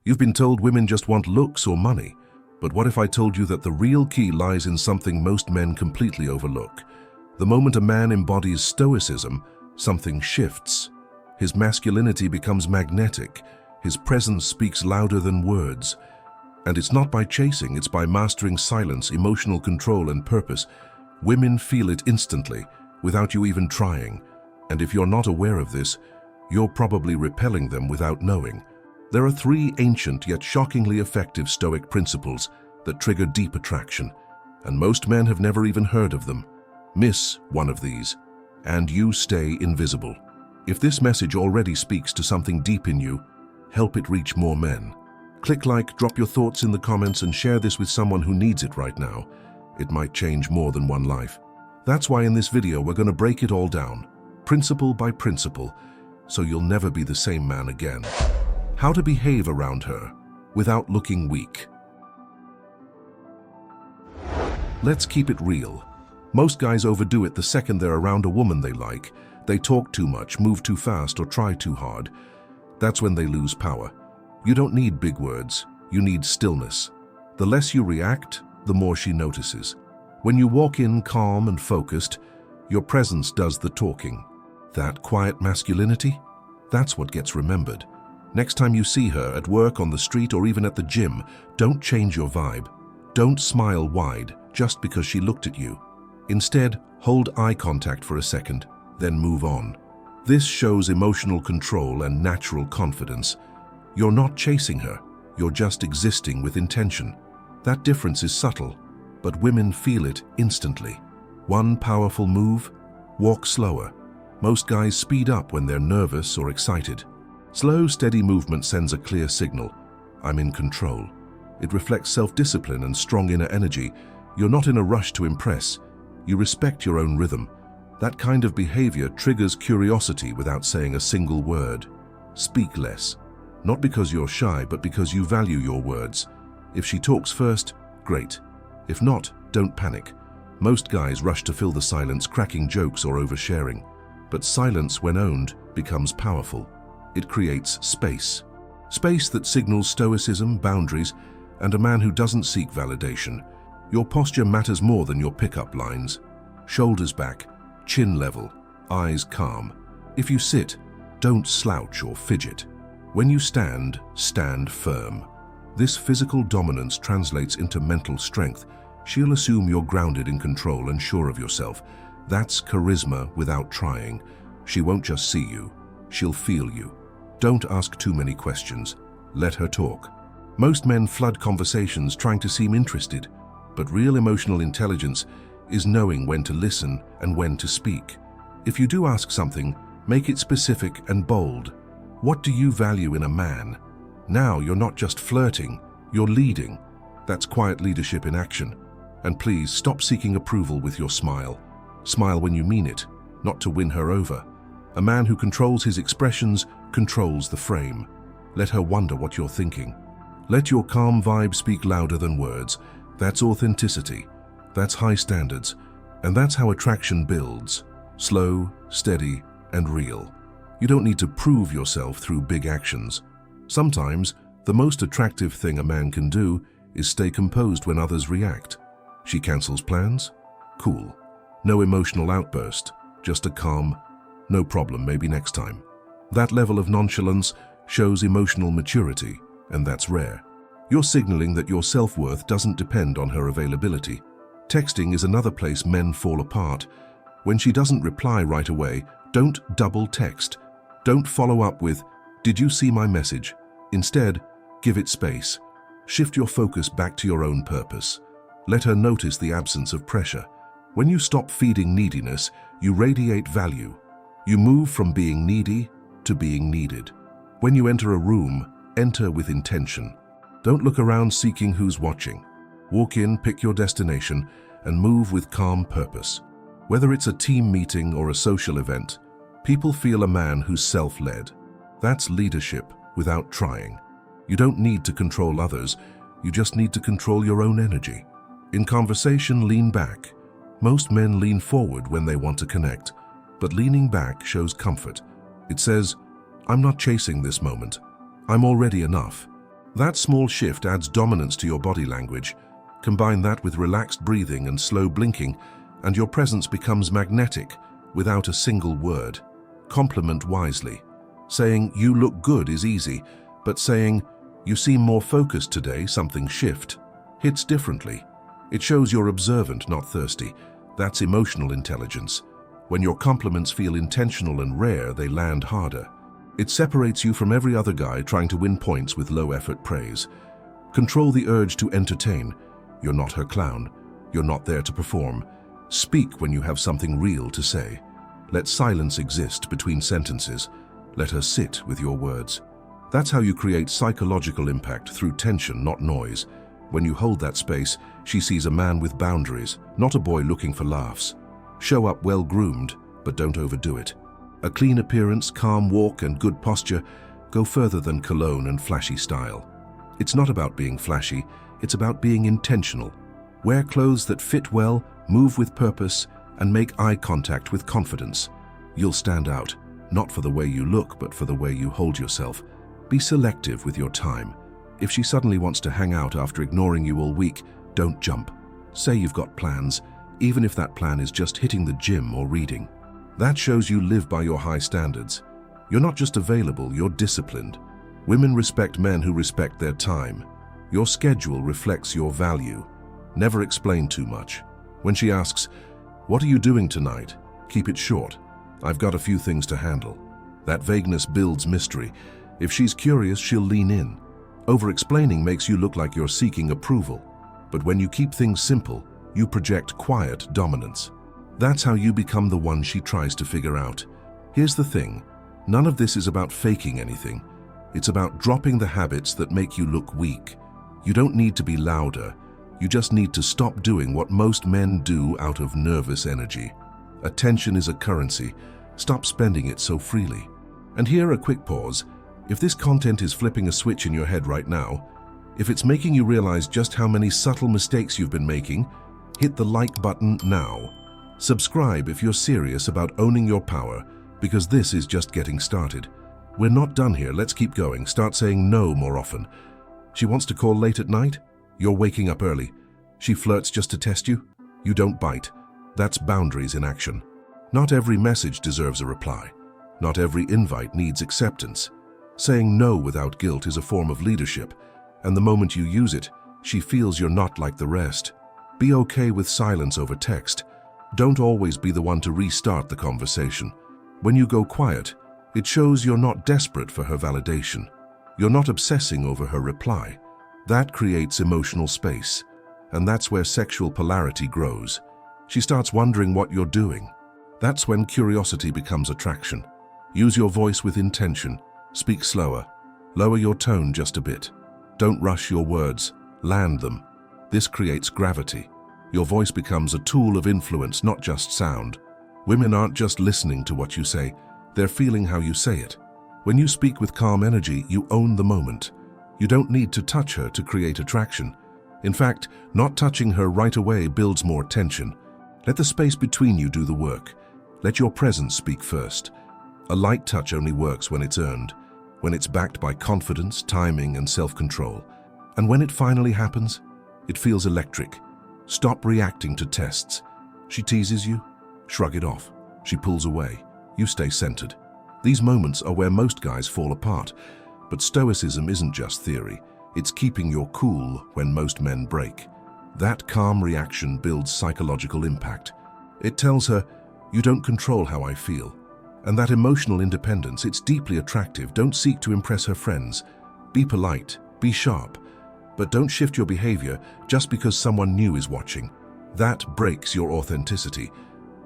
You've been told women just want looks or money, but what if I told you that the real key lies in something most men completely overlook? The moment a man embodies Stoicism, something shifts. His masculinity becomes magnetic, his presence speaks louder than words. And it's not by chasing, it's by mastering silence, emotional control, and purpose. Women feel it instantly, without you even trying. And if you're not aware of this, you're probably repelling them without knowing. There are 3 ancient yet shockingly effective Stoic principles that trigger deep attraction, and most men have never even heard of them. Miss one of these, and you stay invisible. If this message already speaks to something deep in you, help it reach more men. Click like, drop your thoughts in the comments, and share this with someone who needs it right now. It might change more than one life. That's why in this video we're going to break it all down, principle by principle, so you'll never be the same man again. How to behave around her without looking weak. Let's keep it real. Most guys overdo it the second they're around a woman they like. They talk too much, move too fast, or try too hard. That's when they lose power. You don't need big words, you need stillness. The less you react, the more she notices. When you walk in calm and focused, your presence does the talking. That quiet masculinity, that's what gets remembered. Next time you see her at work, on the street, or even at the gym, don't change your vibe. Don't smile wide just because she looked at you. Instead, hold eye contact for a second, then move on. This shows emotional control and natural confidence. You're not chasing her, you're just existing with intention. That difference is subtle, but women feel it instantly. One powerful move, walk slower. Most guys speed up when they're nervous or excited. Slow, steady movement sends a clear signal. I'm in control. It reflects self-discipline and strong inner energy. You're not in a rush to impress. You respect your own rhythm. That kind of behavior triggers curiosity without saying a single word. Speak less. Not because you're shy, but because you value your words. If she talks first, great. If not, don't panic. Most guys rush to fill the silence, cracking jokes or oversharing. But silence, when owned, becomes powerful. It creates space. Space that signals stoicism, boundaries, and a man who doesn't seek validation. Your posture matters more than your pickup lines. Shoulders back, chin level, eyes calm. If you sit, don't slouch or fidget. When you stand, stand firm. This physical dominance translates into mental strength. She'll assume you're grounded, in control, and sure of yourself. That's charisma without trying. She won't just see you, she'll feel you. Don't ask too many questions. Let her talk. Most men flood conversations trying to seem interested, but real emotional intelligence is knowing when to listen and when to speak. If you do ask something, make it specific and bold. What do you value in a man? Now you're not just flirting, you're leading. That's quiet leadership in action. And please stop seeking approval with your smile. Smile when you mean it, not to win her over. A man who controls his expressions controls the frame. Let her wonder what you're thinking. Let your calm vibe speak louder than words. That's authenticity. That's high standards. And that's how attraction builds. Slow, steady, and real. You don't need to prove yourself through big actions. Sometimes, the most attractive thing a man can do is stay composed when others react. She cancels plans? Cool. No emotional outburst, just a calm, no problem, maybe next time. That level of nonchalance shows emotional maturity, and that's rare. You're signaling that your self-worth doesn't depend on her availability. Texting is another place men fall apart. When she doesn't reply right away, don't double text. Don't follow up with, "Did you see my message?" Instead, give it space. Shift your focus back to your own purpose. Let her notice the absence of pressure. When you stop feeding neediness, you radiate value. You move from being needy to being needed. When you enter a room, enter with intention. Don't look around seeking who's watching. Walk in, pick your destination, and move with calm purpose. Whether it's a team meeting or a social event, people feel a man who's self-led. That's leadership without trying. You don't need to control others, you just need to control your own energy. In conversation, lean back. Most men lean forward when they want to connect, but leaning back shows comfort. It says, "I'm not chasing this moment. I'm already enough." That small shift adds dominance to your body language. Combine that with relaxed breathing and slow blinking, and your presence becomes magnetic without a single word. Compliment wisely. Saying, "You look good" is easy, but saying, "You seem more focused today," something shift, hits differently. It shows you're observant, not thirsty. That's emotional intelligence. When your compliments feel intentional and rare, they land harder. It separates you from every other guy trying to win points with low-effort praise. Control the urge to entertain. You're not her clown. You're not there to perform. Speak when you have something real to say. Let silence exist between sentences. Let her sit with your words. That's how you create psychological impact, through tension, not noise. When you hold that space, she sees a man with boundaries, not a boy looking for laughs. Show up well-groomed, but don't overdo it. A clean appearance, calm walk, and good posture go further than cologne and flashy style. It's not about being flashy, it's about being intentional. Wear clothes that fit well, move with purpose, and make eye contact with confidence. You'll stand out, not for the way you look, but for the way you hold yourself. Be selective with your time. If she suddenly wants to hang out after ignoring you all week, don't jump. Say you've got plans, even if that plan is just hitting the gym or reading. That shows you live by your high standards. You're not just available, you're disciplined. Women respect men who respect their time. Your schedule reflects your value. Never explain too much. When she asks, "What are you doing tonight?" keep it short. "I've got a few things to handle." That vagueness builds mystery. If she's curious, she'll lean in. Over-explaining makes you look like you're seeking approval. But when you keep things simple, you project quiet dominance. That's how you become the one she tries to figure out. Here's the thing. None of this is about faking anything. It's about dropping the habits that make you look weak. You don't need to be louder. You just need to stop doing what most men do out of nervous energy. Attention is a currency. Stop spending it so freely. And here, a quick pause. If this content is flipping a switch in your head right now, if it's making you realize just how many subtle mistakes you've been making, hit the like button now. Subscribe if you're serious about owning your power, because this is just getting started. We're not done here, let's keep going. Start saying no more often. She wants to call late at night? You're waking up early. She flirts just to test you? You don't bite. That's boundaries in action. Not every message deserves a reply. Not every invite needs acceptance. Saying no without guilt is a form of leadership, and the moment you use it, she feels you're not like the rest. Be okay with silence over text. Don't always be the one to restart the conversation. When you go quiet, it shows you're not desperate for her validation. You're not obsessing over her reply. That creates emotional space, and that's where sexual polarity grows. She starts wondering what you're doing. That's when curiosity becomes attraction. Use your voice with intention. Speak slower. Lower your tone just a bit. Don't rush your words. Land them. This creates gravity. Your voice becomes a tool of influence, not just sound. Women aren't just listening to what you say, they're feeling how you say it. When you speak with calm energy, you own the moment. You don't need to touch her to create attraction. In fact, not touching her right away builds more tension. Let the space between you do the work. Let your presence speak first. A light touch only works when it's earned, when it's backed by confidence, timing, and self-control. And when it finally happens, it feels electric. Stop reacting to tests. She teases you, shrug it off. She pulls away. You stay centered. These moments are where most guys fall apart. But Stoicism isn't just theory. It's keeping your cool when most men break. That calm reaction builds psychological impact. It tells her, "You don't control how I feel." And that emotional independence, it's deeply attractive. Don't seek to impress her friends. Be polite, be sharp, but don't shift your behavior just because someone new is watching. That breaks your authenticity.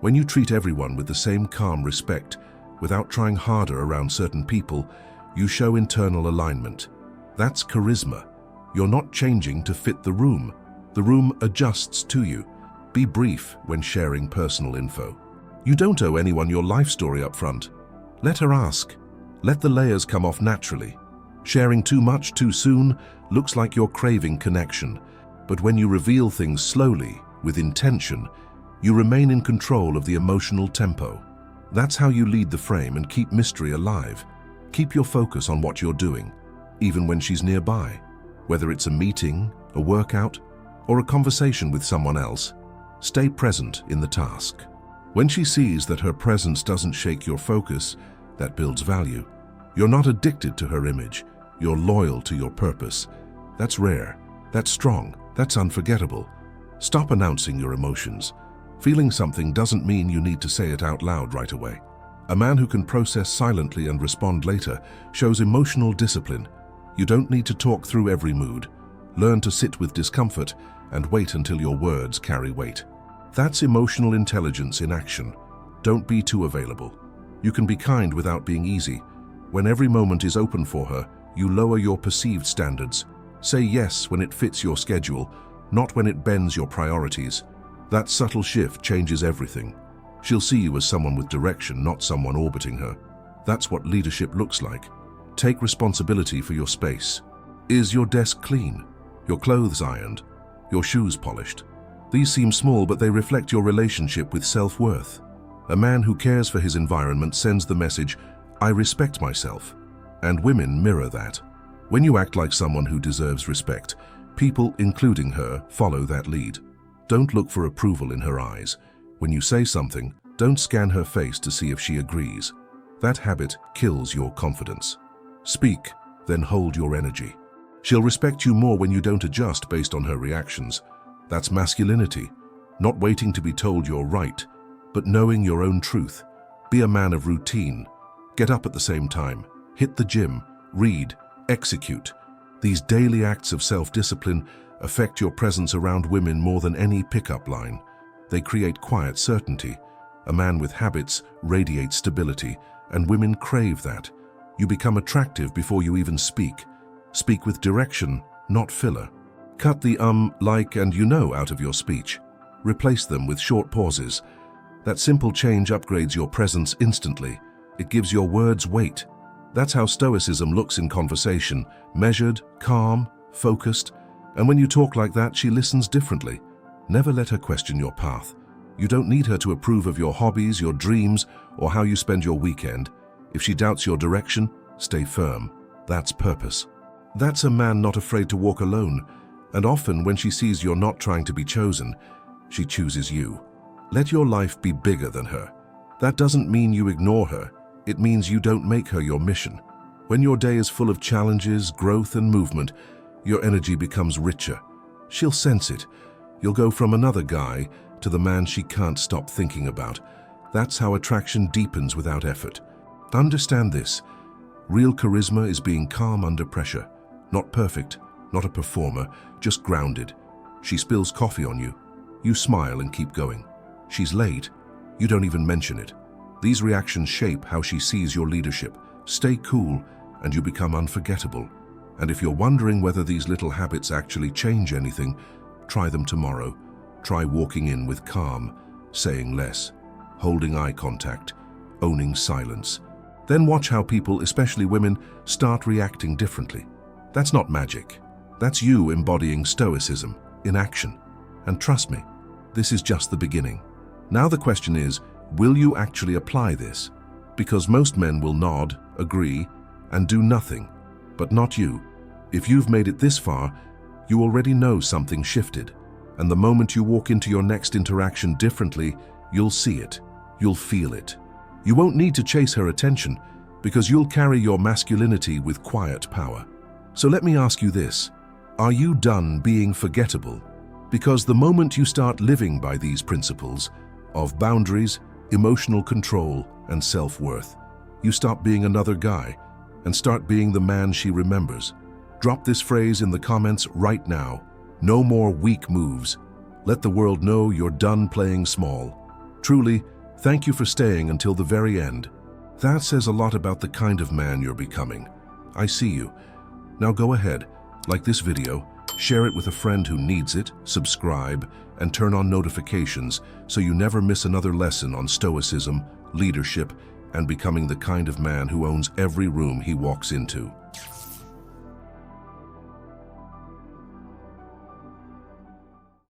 When you treat everyone with the same calm respect, without trying harder around certain people, you show internal alignment. That's charisma. You're not changing to fit the room. The room adjusts to you. Be brief when sharing personal info. You don't owe anyone your life story up front. Let her ask. Let the layers come off naturally. Sharing too much too soon looks like you're craving connection. But when you reveal things slowly, with intention, you remain in control of the emotional tempo. That's how you lead the frame and keep mystery alive. Keep your focus on what you're doing, even when she's nearby. Whether it's a meeting, a workout, or a conversation with someone else, stay present in the task. When she sees that her presence doesn't shake your focus, that builds value. You're not addicted to her image. You're loyal to your purpose. That's rare. That's strong. That's unforgettable. Stop announcing your emotions. Feeling something doesn't mean you need to say it out loud right away. A man who can process silently and respond later shows emotional discipline. You don't need to talk through every mood. Learn to sit with discomfort and wait until your words carry weight. That's emotional intelligence in action. Don't be too available. You can be kind without being easy. When every moment is open for her, you lower your perceived standards. Say yes when it fits your schedule, not when it bends your priorities. That subtle shift changes everything. She'll see you as someone with direction, not someone orbiting her. That's what leadership looks like. Take responsibility for your space. Is your desk clean? Your clothes ironed? Your shoes polished? These seem small, but they reflect your relationship with self-worth. A man who cares for his environment sends the message, "I respect myself." And women mirror that. When you act like someone who deserves respect, people, including her, follow that lead. Don't look for approval in her eyes. When you say something, don't scan her face to see if she agrees. That habit kills your confidence. Speak, then hold your energy. She'll respect you more when you don't adjust based on her reactions. That's masculinity, not waiting to be told you're right, but knowing your own truth. Be a man of routine. Get up at the same time, hit the gym, read, execute. These daily acts of self-discipline affect your presence around women more than any pickup line. They create quiet certainty. A man with habits radiates stability, and women crave that. You become attractive before you even speak. Speak with direction, not filler. Cut the like, and you know out of your speech. Replace them with short pauses. That simple change upgrades your presence instantly. It gives your words weight. That's how Stoicism looks in conversation, measured, calm, focused. And when you talk like that, she listens differently. Never let her question your path. You don't need her to approve of your hobbies, your dreams, or how you spend your weekend. If she doubts your direction, stay firm. That's purpose. That's a man not afraid to walk alone. And often when she sees you're not trying to be chosen, she chooses you. Let your life be bigger than her. That doesn't mean you ignore her. It means you don't make her your mission. When your day is full of challenges, growth, and movement, your energy becomes richer. She'll sense it. You'll go from another guy to the man she can't stop thinking about. That's how attraction deepens without effort. Understand this. Real charisma is being calm under pressure. Not perfect, not a performer, just grounded. She spills coffee on you. You smile and keep going. She's late. You don't even mention it. These reactions shape how she sees your leadership. Stay cool, and you become unforgettable. And if you're wondering whether these little habits actually change anything, try them tomorrow. Try walking in with calm, saying less, holding eye contact, owning silence. Then watch how people, especially women, start reacting differently. That's not magic. That's you embodying Stoicism in action. And trust me, this is just the beginning. Now the question is, will you actually apply this? Because most men will nod, agree, and do nothing, but not you. If you've made it this far, you already know something shifted. And the moment you walk into your next interaction differently, you'll see it. You'll feel it. You won't need to chase her attention because you'll carry your masculinity with quiet power. So let me ask you this. Are you done being forgettable? Because the moment you start living by these principles of boundaries, emotional control, and self-worth, you stop being another guy and start being the man she remembers. Drop this phrase in the comments right now. No more weak moves. Let the world know you're done playing small. Truly, thank you for staying until the very end. That says a lot about the kind of man you're becoming. I see you. Now go ahead, like this video, share it with a friend who needs it, subscribe, and turn on notifications so you never miss another lesson on Stoicism, leadership, and becoming the kind of man who owns every room he walks into.